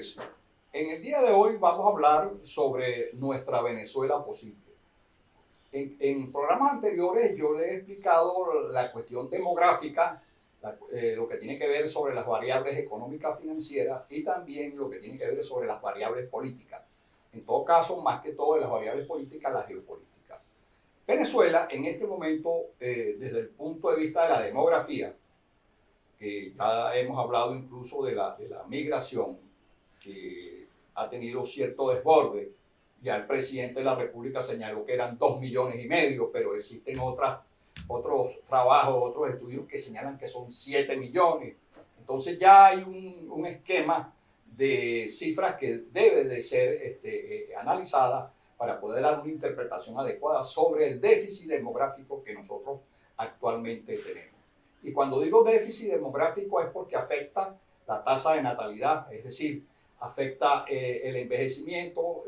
noches. En el día de hoy vamos a hablar sobre nuestra Venezuela posible. En programas anteriores yo le he explicado la cuestión demográfica, lo que tiene que ver sobre las variables económicas financieras y también lo que tiene que ver sobre las variables políticas. En todo caso, más que todo, en las variables políticas, la geopolítica. Venezuela, en este momento, desde el punto de vista de la demografía, que ya hemos hablado incluso de la migración, que ha tenido cierto desborde. Ya el presidente de la República señaló que eran 2,5 millones, pero existen otros trabajos, otros estudios que señalan que son 7 millones. Entonces ya hay un esquema de cifras que debe de ser analizada para poder dar una interpretación adecuada sobre el déficit demográfico que nosotros actualmente tenemos. Y cuando digo déficit demográfico es porque afecta la tasa de natalidad, es decir, afecta el envejecimiento.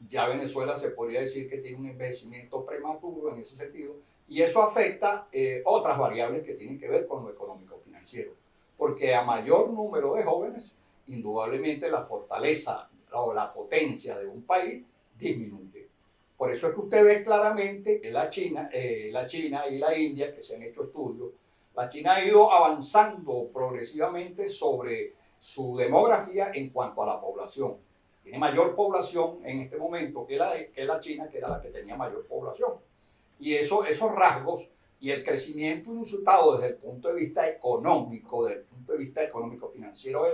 Ya Venezuela se podría decir que tiene un envejecimiento prematuro en ese sentido, y eso afecta otras variables que tienen que ver con lo económico financiero, porque a mayor número de jóvenes, indudablemente la fortaleza o la potencia de un país disminuye. Por eso es que usted ve claramente que la China y la India, que se han hecho estudios, la China ha ido avanzando progresivamente sobre su demografía en cuanto a la población. Tiene mayor población en este momento que la China, que era la que tenía mayor población. Y esos rasgos y el crecimiento inusitado desde el punto de vista económico, financiero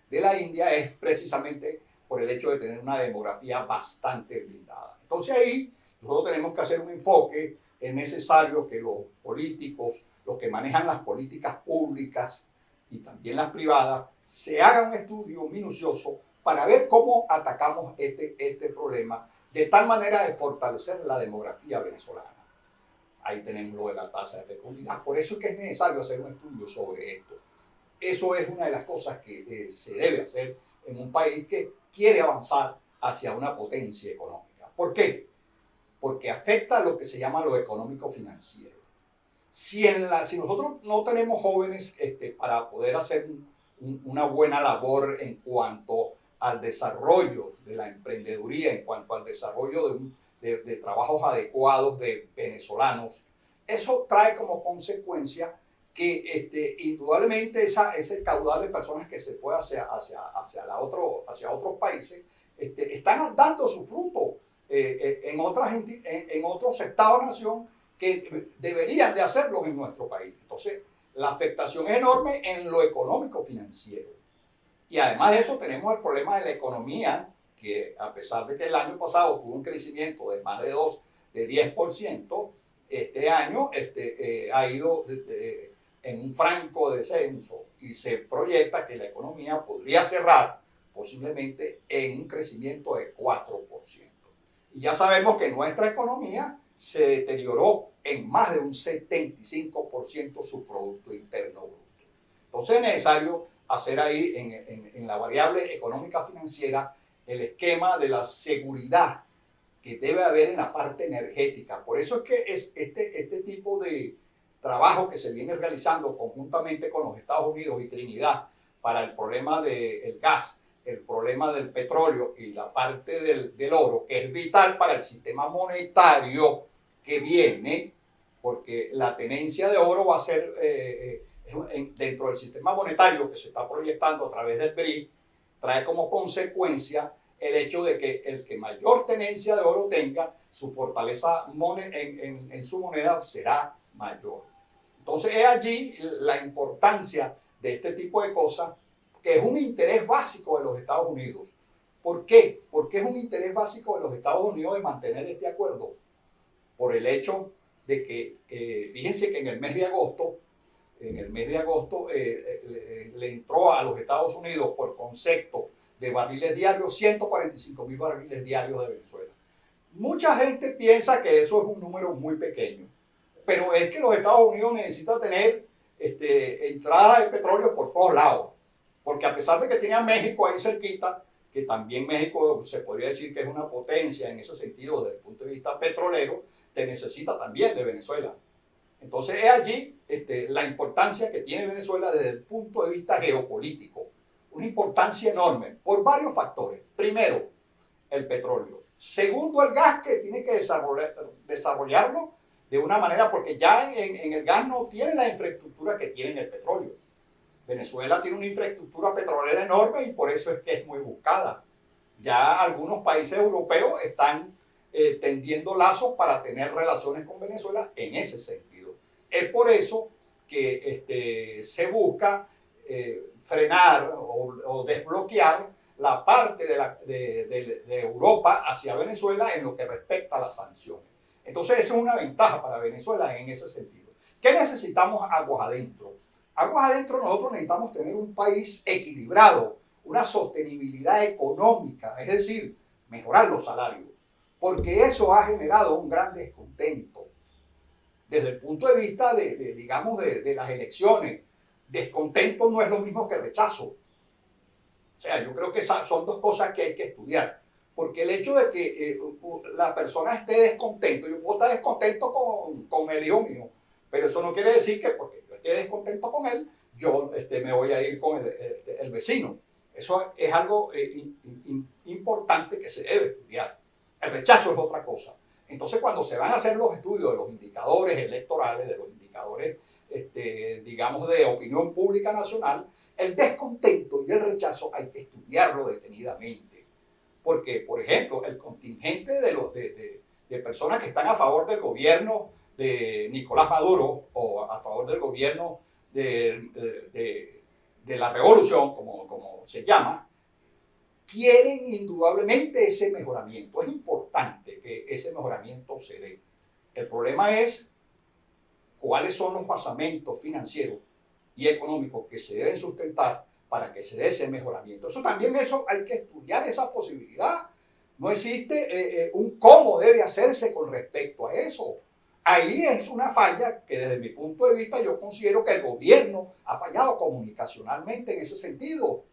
de la India, es precisamente por el hecho de tener una demografía bastante blindada. Entonces ahí nosotros tenemos que hacer un enfoque. Es necesario que los políticos, los que manejan las políticas públicas y también las privadas, se haga un estudio minucioso para ver cómo atacamos este problema de tal manera de fortalecer la demografía venezolana. Ahí tenemos lo de la tasa de fecundidad. Por eso es que es necesario hacer un estudio sobre esto. Eso es una de las cosas que se debe hacer en un país que quiere avanzar hacia una potencia económica. ¿Por qué? Porque afecta lo que se llama lo económico financiero. Si nosotros no tenemos jóvenes para poder hacer una buena labor en cuanto al desarrollo de la emprendeduría, en cuanto al desarrollo de trabajos adecuados de venezolanos, eso trae como consecuencia que indudablemente ese caudal de personas que se fue hacia otros países están dando su fruto en otros estados-nación que deberían de hacerlo en nuestro país. Entonces, la afectación es enorme en lo económico-financiero. Y además de eso tenemos el problema de la economía, que a pesar de que el año pasado tuvo un crecimiento de más de 10%, este año ha ido en un franco descenso y se proyecta que la economía podría cerrar posiblemente en un crecimiento de 4%. Y ya sabemos que nuestra economía se deterioró en más de un 75% su Producto Interno Bruto. Entonces es necesario hacer ahí en la variable económica financiera el esquema de la seguridad que debe haber en la parte energética. Por eso es que este tipo de trabajo que se viene realizando conjuntamente con los Estados Unidos y Trinidad para el problema del gas, el problema del petróleo y la parte del oro, que es vital para el sistema monetario que viene, porque la tenencia de oro va a ser dentro del sistema monetario que se está proyectando a través del BRI, trae como consecuencia el hecho de que el que mayor tenencia de oro tenga, su fortaleza en su moneda será mayor. Entonces es allí la importancia de este tipo de cosas, que es un interés básico de los Estados Unidos. ¿Por qué? Porque es un interés básico de los Estados Unidos de mantener este acuerdo. Por el hecho de que, fíjense que en el mes de agosto le entró a los Estados Unidos por concepto de barriles diarios 145,000 barriles diarios de Venezuela. Mucha gente piensa que eso es un número muy pequeño, pero es que los Estados Unidos necesitan tener entradas de petróleo por todos lados, porque a pesar de que tiene a México ahí cerquita, que también México se podría decir que es una potencia en ese sentido desde el punto de vista petrolero, te necesita también de Venezuela. Entonces es allí la importancia que tiene Venezuela desde el punto de vista geopolítico. una importancia enorme por varios factores. Primero, el petróleo. Segundo, el gas, que tiene que desarrollarlo de una manera, porque ya en el gas no tiene la infraestructura que tiene en el petróleo. Venezuela tiene una infraestructura petrolera enorme y por eso es que es muy buscada. Ya algunos países europeos están tendiendo lazos para tener relaciones con Venezuela en ese sentido. Es por eso que se busca frenar o desbloquear la parte de Europa hacia Venezuela en lo que respecta a las sanciones. Entonces, esa es una ventaja para Venezuela en ese sentido. ¿Qué necesitamos aguas adentro? Aguas adentro nosotros necesitamos tener un país equilibrado, una sostenibilidad económica, es decir, mejorar los salarios, porque eso ha generado un gran descontento desde el punto de vista digamos, de las elecciones. Descontento no es lo mismo que rechazo. O sea, yo creo que son dos cosas que hay que estudiar. Porque el hecho de que la persona esté descontento, yo puedo estar descontento con el hijo mío, pero eso no quiere decir que porque yo esté descontento con él, yo me voy a ir con el vecino. Eso es algo importante que se debe estudiar. El rechazo es otra cosa. Entonces, cuando se van a hacer los estudios de los indicadores electorales, de los indicadores, digamos, de opinión pública nacional, el descontento y el rechazo hay que estudiarlo detenidamente. Porque, por ejemplo, el contingente de personas que están a favor del gobierno de Nicolás Maduro o a favor del gobierno de la revolución, como se llama, quieren indudablemente ese mejoramiento. Es importante que ese mejoramiento se dé. El problema es cuáles son los basamentos financieros y económicos que se deben sustentar para que se dé ese mejoramiento. Eso hay que estudiar esa posibilidad. No existe un cómo debe hacerse con respecto a eso. Ahí es una falla que desde mi punto de vista yo considero que el gobierno ha fallado comunicacionalmente en ese sentido.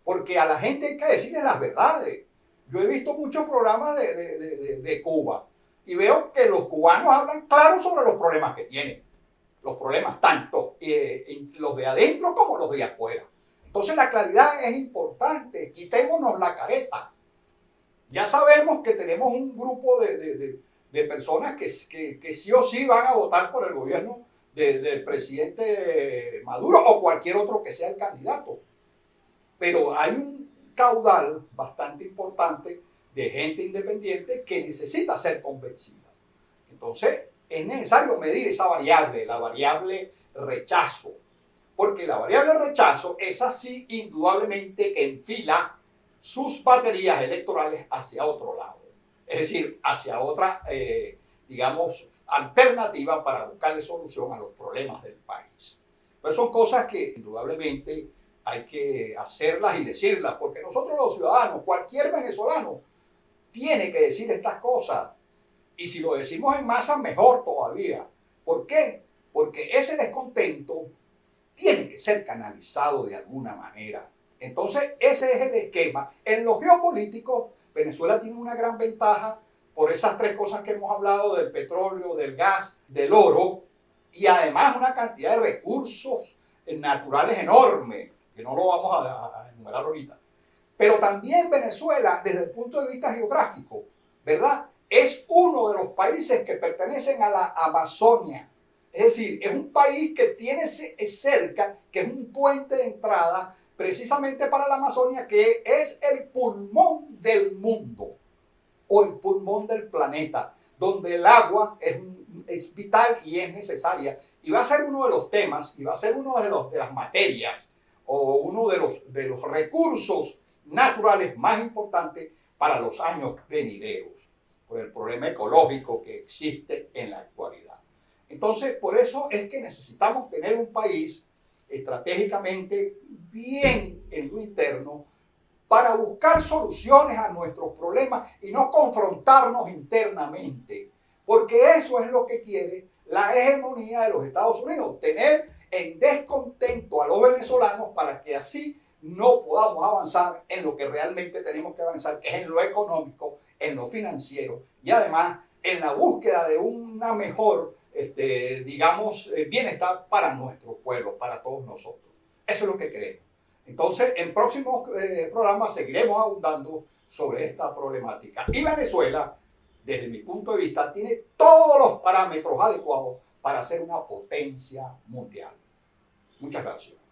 Porque a la gente hay que decirle las verdades. Yo he visto muchos programas de Cuba y veo que los cubanos hablan claro sobre los problemas que tienen. Los problemas tanto los de adentro como los de afuera. Entonces la claridad es importante. Quitémonos la careta. Ya sabemos que tenemos un grupo de personas que sí o sí van a votar por el gobierno del presidente Maduro o cualquier otro que sea el candidato. Pero hay un caudal bastante importante de gente independiente que necesita ser convencida. Entonces, es necesario medir esa variable, la variable rechazo. Porque la variable rechazo es así indudablemente que enfila sus baterías electorales hacia otro lado. Es decir, hacia otra, digamos, alternativa para buscarle solución a los problemas del país. Pero son cosas que indudablemente hay que hacerlas y decirlas, porque nosotros los ciudadanos, cualquier venezolano, tiene que decir estas cosas. Y si lo decimos en masa, mejor todavía. ¿Por qué? Porque ese descontento tiene que ser canalizado de alguna manera. Entonces, ese es el esquema. En lo geopolítico, Venezuela tiene una gran ventaja por esas tres cosas que hemos hablado, del petróleo, del gas, del oro, y además una cantidad de recursos naturales enormes, que no lo vamos a enumerar ahorita. Pero también Venezuela, desde el punto de vista geográfico, ¿verdad?, es uno de los países que pertenecen a la Amazonia. Es decir, es un país que tiene cerca, que es un puente de entrada precisamente para la Amazonia, que es el pulmón del mundo o el pulmón del planeta, donde el agua es vital y es necesaria. Y va a ser uno de los temas, y va a ser uno de las materias o uno de los recursos naturales más importantes para los años venideros, por el problema ecológico que existe en la actualidad. Entonces, por eso es que necesitamos tener un país estratégicamente bien en lo interno para buscar soluciones a nuestros problemas y no confrontarnos internamente, porque eso es lo que quiere la hegemonía de los Estados Unidos, tener en descontento a los venezolanos para que así no podamos avanzar en lo que realmente tenemos que avanzar, que es en lo económico, en lo financiero y además en la búsqueda de una mejor, digamos, bienestar para nuestro pueblo, para todos nosotros. Eso es lo que queremos. Entonces, en próximos programas seguiremos abundando sobre esta problemática. Y Venezuela, desde mi punto de vista, tiene todos los parámetros adecuados para ser una potencia mundial. Muchas gracias.